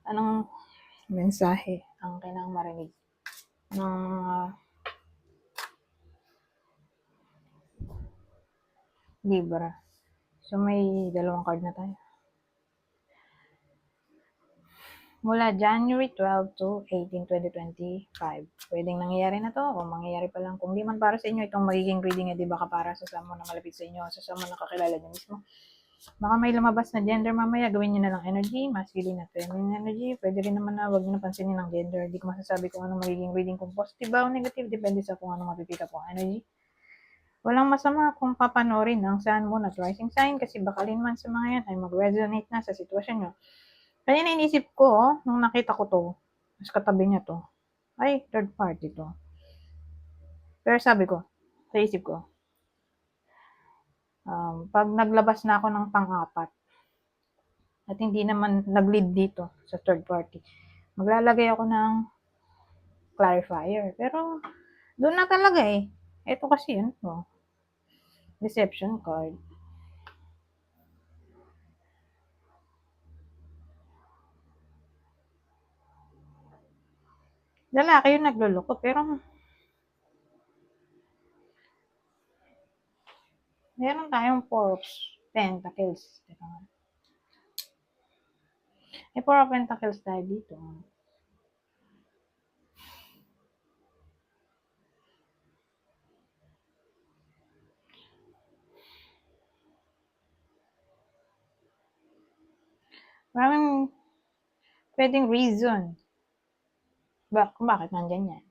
Anong mensahe ang kailangang marinig ng Libra? So, may dalawang card na tayo. Mula January 12 to 18, 2025. Pwedeng nangyayari na to o mangyayari pa lang. Kung di man para sa inyo itong magiging reading, di baka para sa someone na malapit sa inyo, sa someone na kakilala nyo mismo. Baka may lumabas na gender mamaya, gawin nyo na lang energy, masculine at feminine energy. Pwede rin naman na wag nyo na pansinin ng gender. Di ko masasabi kung ano magiging reading, kung positive ba o negative, depende sa kung ano mapipika po energy. Walang masama kung papanorin ang Sun, Moon at Rising sign kasi bakalin man sa mga yan ay mag-resonate na sa sitwasyon nyo. Kaya inisip ko, nung nakita ko to, mas katabi niya to, ay, third party to. Pero sabi ko, sa isip ko, pag naglabas na ako ng pang-apat, at hindi naman nag-lead dito sa third party, maglalagay ako ng clarifier. Pero, doon na talaga eh. Ito kasi yun to. Deception card. Lalaki yung nagluloko, pero meron tayong Four of Pentacles. Four of Pentacles tayo dito. Maraming pwedeng reason kung bakit nandyan yan.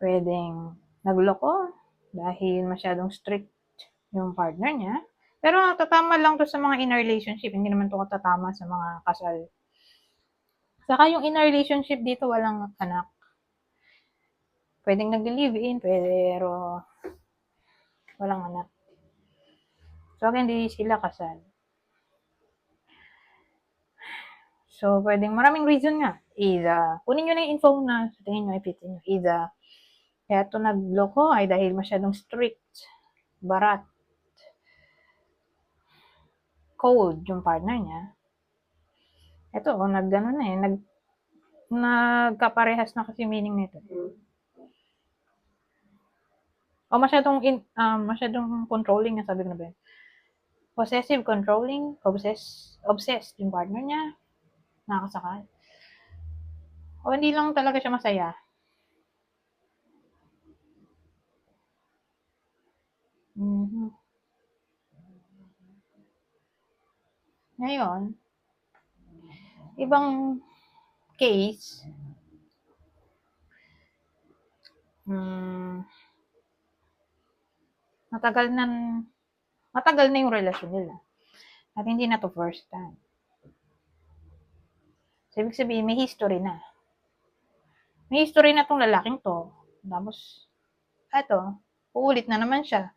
Pwedeng nagloko dahil masyadong strict yung partner niya. Pero tatama lang to sa mga in relationship, hindi naman to tatama sa mga kasal. Saka yung in relationship dito walang anak. Pwedeng nag-live-in, pero walang anak. So, hindi sila kasal. So, pwedeng maraming reason nga. Either, kunin nyo na yung info na sa tingin nyo, ipitin nyo. Either, kaya ito nagloko ay dahil masyadong strict, barat, cold yung partner niya. Ito, naggano na eh, nagkaparehas na kasi meaning nito. O masyadong controlling na, sabi ko na ba yun? Possessive, controlling, obsessed yung partner niya, nakakasakal. O hindi lang talaga siya masaya. Mm-hmm. Ngayon, ibang case, matagal na yung relasyon nila. At hindi na to first time. So, ibig sabihin, may history na. May history na tong lalaking to. Tapos, eto, uulit na naman siya.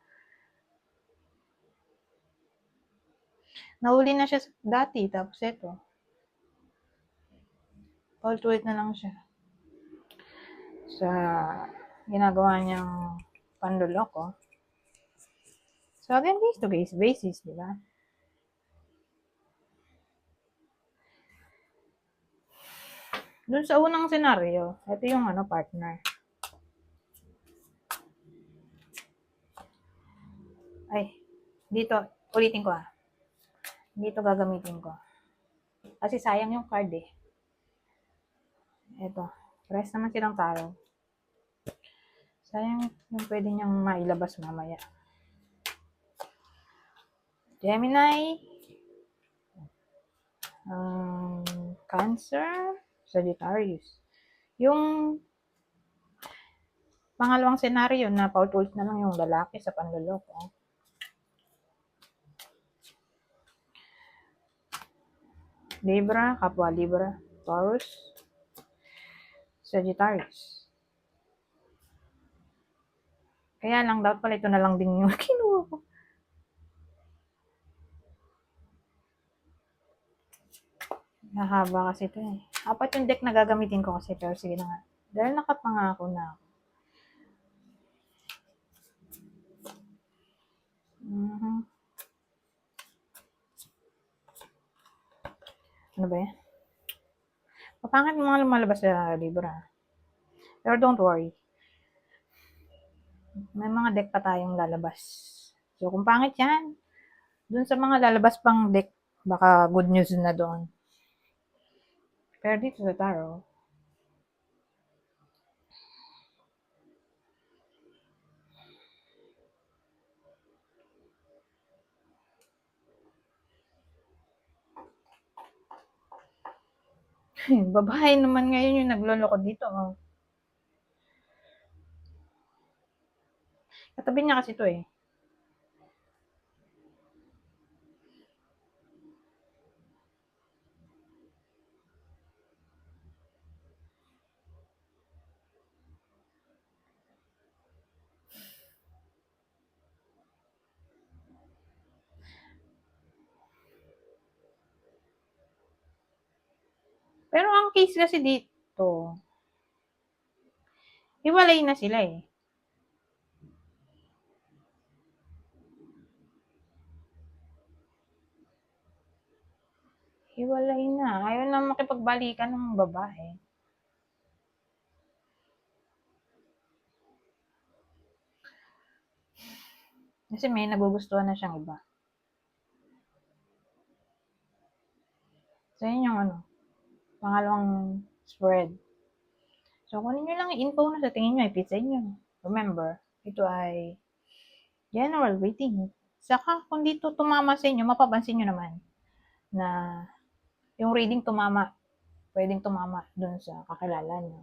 Nahuli na siya dati, tapos eto. Paulit-ulit na lang siya. Sa ginagawa niyang panloloko. So, again, case-to-case basis, di ba? Doon sa unang senaryo, ito yung partner. Ay, dito, ulitin ko Dito gagamitin ko. Kasi sayang yung card eh. Ito, press naman silang taro. Sayang yung pwede niyang mailabas mamaya. Gemini, Cancer, Sagittarius. Yung pangalawang senaryo na paulit-ulit na lang yung lalaki sa panloloko. Libra, kapwa Libra, Taurus, Sagittarius. Kaya lang, dapat pala ito na lang din yung kinuha ko. Nahaba kasi ito eh. Apat yung deck na gagamitin ko kasi, pero sige na nga. Dahil nakapangako na ako. Ano ba yan? Papangit yung mga lumalabas sa libro. Pero don't worry. May mga deck pa tayong lalabas. So, kung pangit yan, dun sa mga lalabas pang deck, baka good news na doon. Pero dito sa tarot, babae naman ngayon yung nagloloko dito. Oh. Katabi niya kasi to eh. Pero ang case kasi dito, hiwalay na sila eh. Hiwalay na. Ayaw na makipagbalikan ng babae. Kasi may nagugustuhan na siyang iba. So, yun yung pangalawang spread. So, kunin nyo lang yung info na sa tingin nyo, i-fit sa inyo. Remember, ito ay general rating. Saka, kung dito tumama sa inyo, mapapansin nyo naman na yung reading tumama, pwedeng tumama dun sa kakilala nyo.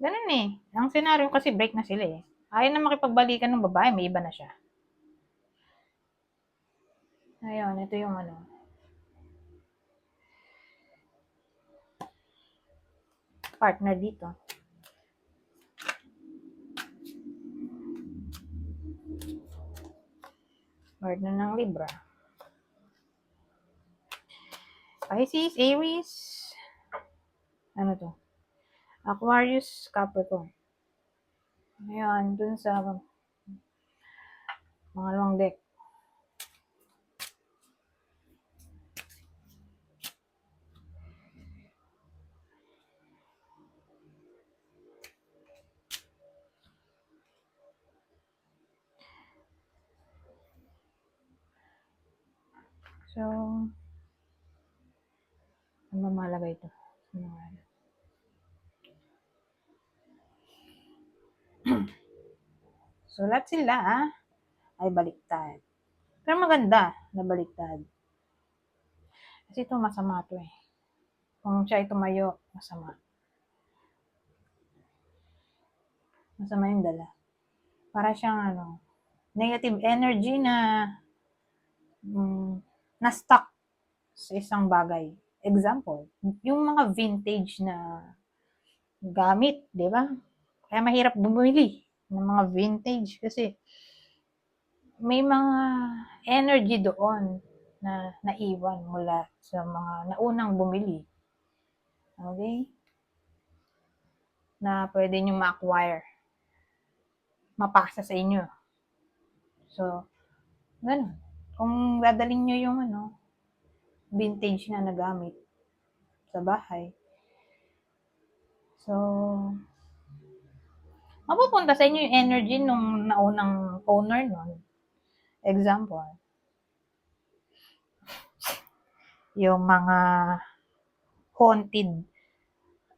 Ganun eh. Ang senaryo kasi break na sila eh. Ayaw na makipagbalikan ng babae, may iba na siya. Ayun, ito yung partner dito. Partner ng Libra. Pisces, Aries, ano to? Aquarius, Capricorn. Ayan, dun sa pangalawang deck. So, ano malagay ito? So, lahat sila ay baliktad. Pero maganda na baliktad. Kasi ito masama to eh. Kung siya ay tumayo, masama. Masama yung dala. Para siyang negative energy na na-stuck sa isang bagay. Example, yung mga vintage na gamit, di ba? Kaya mahirap bumili ng mga vintage kasi may mga energy doon na naiwan mula sa mga naunang bumili. Okay? Na pwede nyo ma-acquire. Mapasa sa inyo. So, ganun. Kung dadalhin nyo yung vintage na nagamit sa bahay, so, mapupunta sa inyo yung energy nung naunang owner nun. Example, yung mga haunted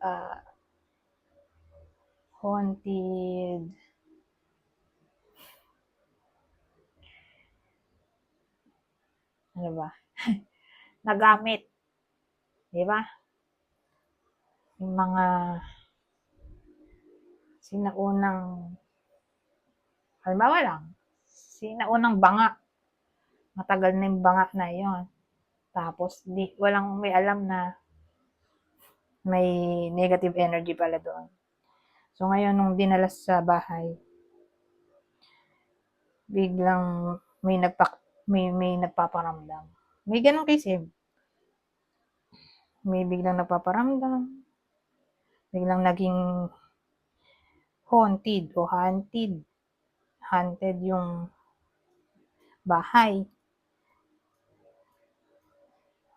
uh, haunted ano ba? Nagamit. Di ba? Yung mga sinaunang halimbawa lang, sinaunang banga. Matagal na yung banga na yon. Tapos, walang may alam na may negative energy pala doon. So, ngayon, nung dinalas sa bahay, biglang may nagpaparamdam. May ganun kasi. May biglang nagpaparamdam. Biglang naging haunted o haunted. Haunted yung bahay.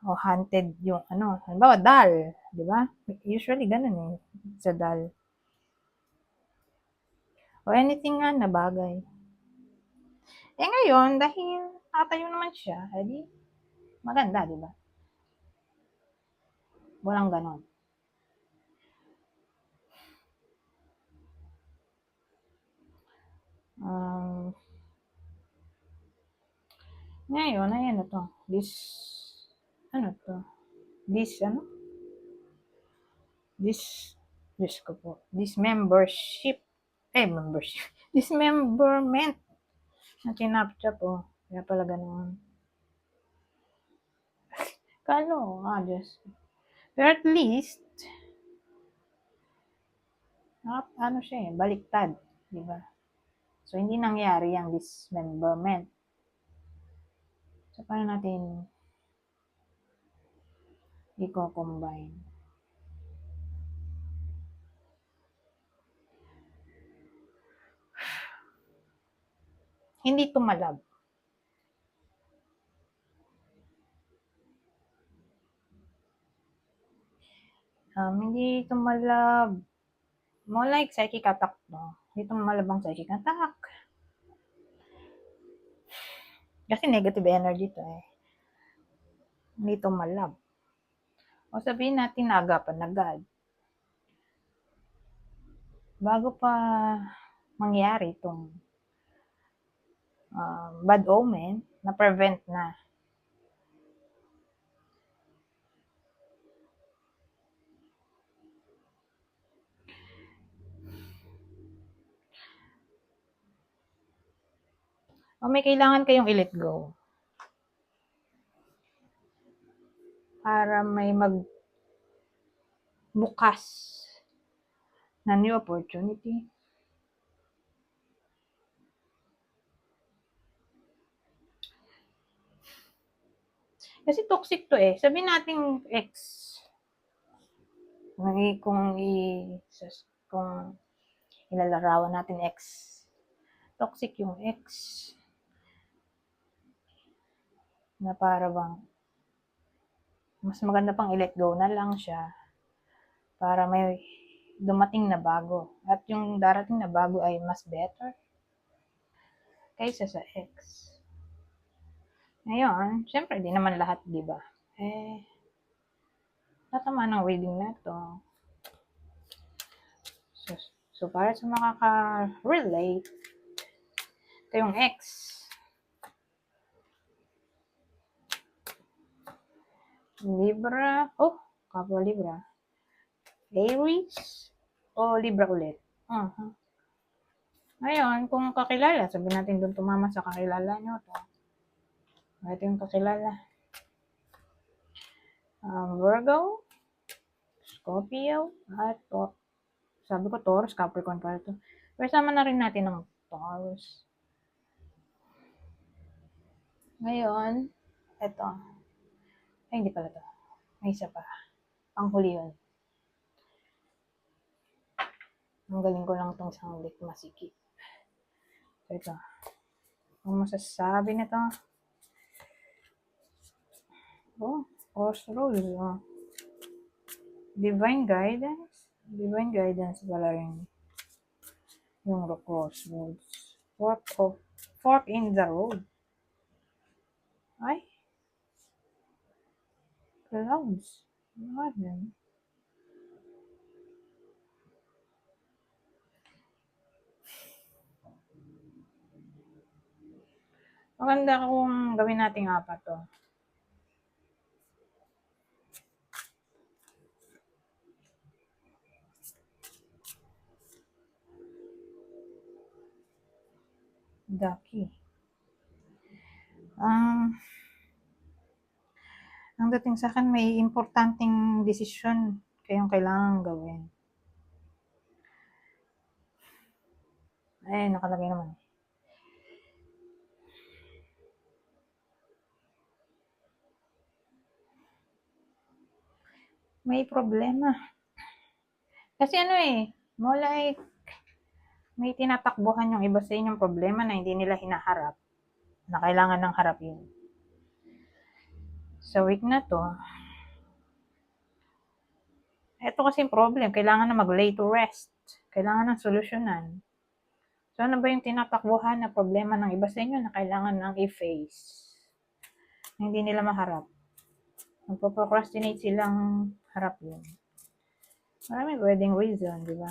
O haunted yung ano, halimbawa doll, di ba? Usually ganun eh, sa doll. O anything nga na bagay. Eh ngayon, dahil nakatayo naman siya, edi maganda, di ba? Walang ganon. Ngayon, ayan na to. Ano to? Diyos ko po. Membership. Dismemberment. Na kinaptcha po. Kaya pala ganun. Diyos. Pero at least, ano siya eh, baliktad. Di ba? So, hindi nangyari yung dismemberment. So, paano natin i-combine? Hindi tumalab. Hindi tumalab. More like psychic attack, no? Hindi tumalab ang psychic attack. Kasi negative energy to eh. Hindi tumalab. O sabihin natin naagapan na God. Bago pa mangyari itong bad omen, na-prevent na. O may kailangan kayong i-let go. Para may magbukas na new opportunity. Kasi toxic to eh. Sabihin natin ex. Kung ilalarawan natin ex. Toxic yung ex. Na para bang mas maganda pang i-let go na lang siya para may dumating na bago. At yung darating na bago ay mas better kaysa sa ex. Ngayon, syempre, di naman lahat, di ba? Tatama ng reading na to. So para sa makaka-relate, ito yung ex. Libra, kapwa Libra. Aries, o Libra ulit. Ngayon, kung kakilala, sabihin natin doon tumama sa kakilala nyo to. Ito yung kakilala. Virgo, Scorpio, at sabi ko Taurus, Capricorn pala to. Pero sama na rin natin ng Taurus. Ngayon, ito. Ay, hindi pala to. May isa pa. Panghuli yun. Ang galing ko lang itong isang deck masikip. So, ito. Ang masasabi nito. Crossroads. Divine guidance. Divine guidance pala rin. Yung crossroads. Fork in the road. Ay. Clouds. Ano yan? Maganda kung gawin nating apat to. Ducky. Ang dating sa akin, may importanteng desisyon kayong kailangan gawin. Ay, nakalagay naman. May problema. Kasi more like, may tinatakbuhan yung iba sa inyong problema na hindi nila hinaharap, na kailangan ng harapin. Sa week na to, ito kasi yung problem, kailangan na mag-lay to rest. Kailangan ng solusyonan. So, ano ba yung tinatakbuhan na problema ng iba sa inyo na kailangan ng i-face? Na hindi nila maharap. Magpo-procrastinate silang harapin. Maraming pwedeng reason, di ba?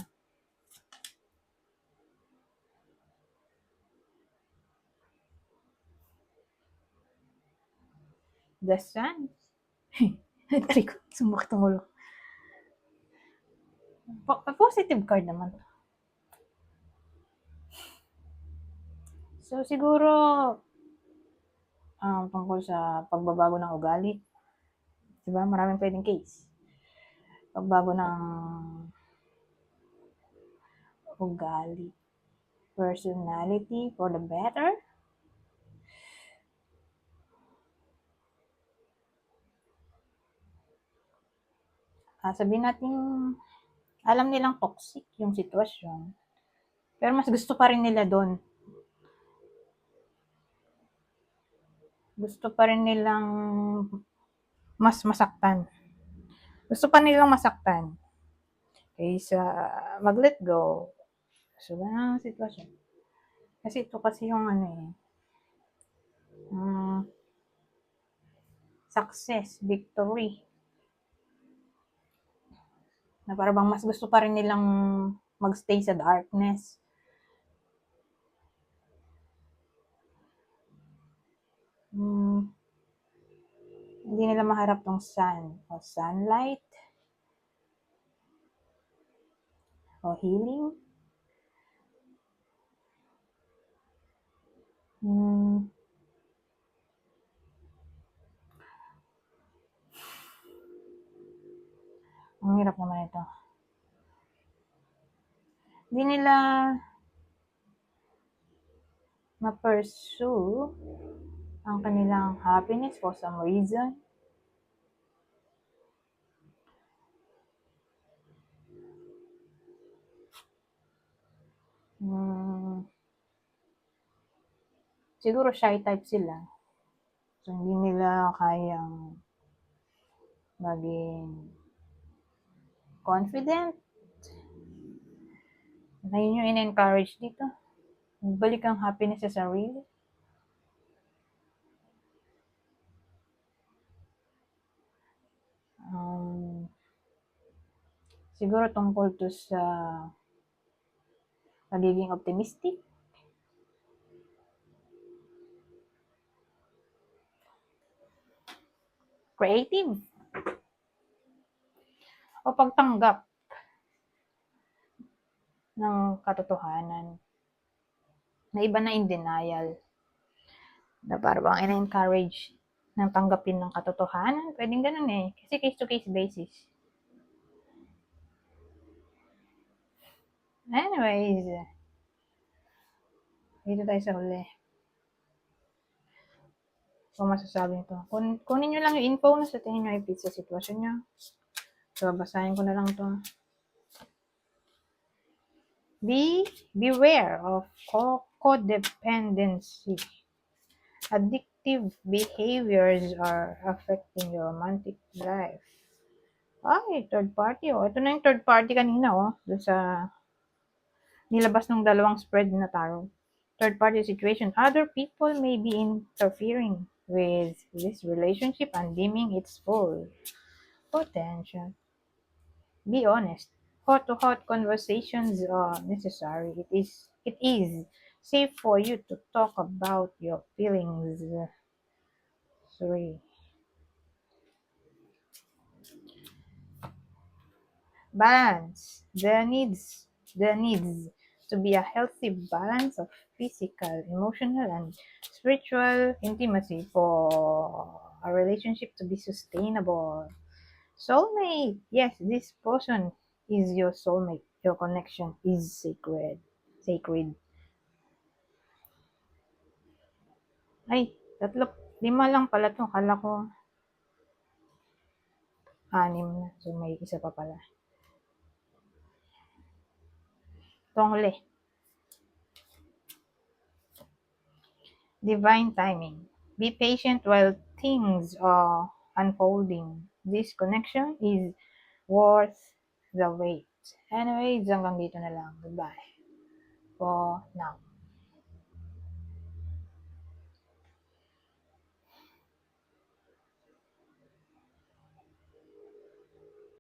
The sun. Tari ko, sumakit ang ulo. Positive card naman. So, siguro, tungkol sa pagbabago ng ugali. Diba? Maraming pwedeng case. Pagbago ng ugali. Personality for the better. Sabihin natin, alam nilang toxic yung sitwasyon. Pero mas gusto pa rin nila doon. Gusto pa rin nilang mas masaktan. Gusto pa nilang masaktan. Kaysa mag-let go. So, ganun ang sitwasyon. Kasi ito kasi yung success, victory. Na para bang mas gusto pa rin nilang magstay sa darkness. Hindi nila maharap tong sun o sunlight o healing. Ang hirap naman ito. Hindi nila ma-pursue ang kanilang happiness for some reason. Siguro shy type sila. So, hindi nila kayang maging confident. Na yun yung in-encourage dito. Balik ang happiness sa sarili. Siguro tungkol to sa pagiging optimistic. Creative. O pagtanggap ng katotohanan. Na iba na in denial. Na parang in-encourage ng tanggapin ng katotohanan. Pwedeng ganun eh. Kasi case-to-case basis. Anyways, dito tayo sa huli. Kung masasabi nito. Kunin nyo lang yung info na sa tingin nyo ay fit sa sitwasyon nyo. So, basahin ko na lang to. Beware of codependency. Addictive behaviors are affecting your romantic life. Ay, third party. Ito na yung third party kanina. Doon sa nilabas ng dalawang spread na tarot. Third party situation. Other people may be interfering with this relationship and dimming its full potential. Be honest. Heart-to-heart conversations are necessary. It is safe for you to talk about your feelings. 3. Balance. There needs to be a healthy balance of physical, emotional, and spiritual intimacy for a relationship to be sustainable. Soulmate. Yes, this person is your soulmate. Your connection is sacred. Ay, 5 lang pala to. Kala ko 6 na. So, may isa pa pala. Ito ang huli. Divine timing. Be patient while things are unfolding. This connection is worth the wait. Anyways, hanggang dito na lang. Goodbye for now.